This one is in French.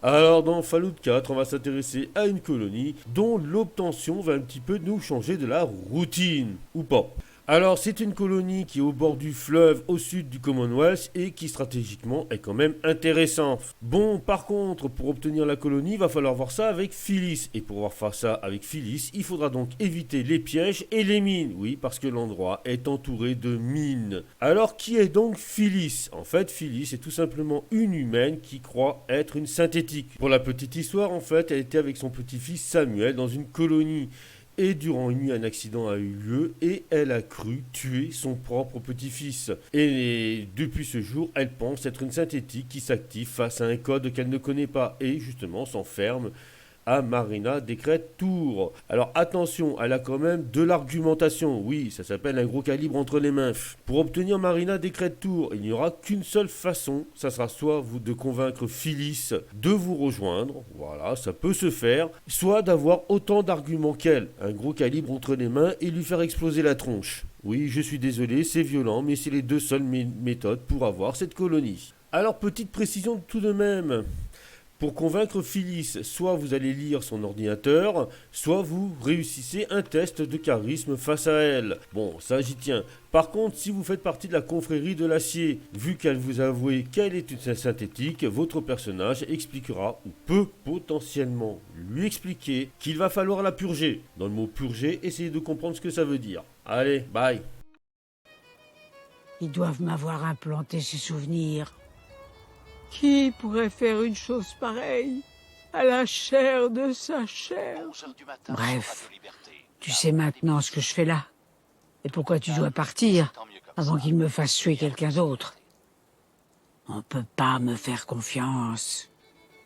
Alors dans Fallout 4, on va s'intéresser à une colonie dont l'obtention va un petit peu nous changer de la routine, ou pas. Alors c'est une colonie qui est au bord du fleuve au sud du Commonwealth et qui stratégiquement est quand même intéressant. Bon, par contre, pour obtenir la colonie, il va falloir voir ça avec Phyllis. Et pour voir faire ça avec Phyllis, il faudra donc éviter les pièges et les mines. Oui, parce que l'endroit est entouré de mines. Alors qui est donc Phyllis? En fait, Phyllis est tout simplement une humaine qui croit être une synthétique. Pour la petite histoire, en fait, elle était avec son petit-fils Samuel dans une colonie. Et durant une nuit, un accident a eu lieu et elle a cru tuer son propre petit-fils. Et depuis ce jour, elle pense être une synthétique qui s'active face à un code qu'elle ne connaît pas et justement s'enferme à Marina Decrète Tour. Alors attention, elle a quand même de l'argumentation. Oui, ça s'appelle un gros calibre entre les mains. Pour obtenir Marina Decrète Tour, il n'y aura qu'une seule façon. Ça sera soit vous de convaincre Phyllis de vous rejoindre. Voilà, ça peut se faire. Soit d'avoir autant d'arguments qu'elle. Un gros calibre entre les mains et lui faire exploser la tronche. Oui, je suis désolé, c'est violent, mais c'est les deux seules méthodes pour avoir cette colonie. Alors petite précision tout de même. Pour convaincre Phyllis, soit vous allez lire son ordinateur, soit vous réussissez un test de charisme face à elle. Bon, ça j'y tiens. Par contre, si vous faites partie de la confrérie de l'acier, vu qu'elle vous a avoué qu'elle est une synthétique, votre personnage expliquera ou peut potentiellement lui expliquer qu'il va falloir la purger. Dans le mot purger, essayez de comprendre ce que ça veut dire. Allez, bye. Ils doivent m'avoir implanté ces souvenirs. Qui pourrait faire une chose pareille à la chair de sa chair? Bref, tu sais maintenant ce que je fais là. Et pourquoi tu dois partir avant qu'il me fasse tuer quelqu'un d'autre. On peut pas me faire confiance.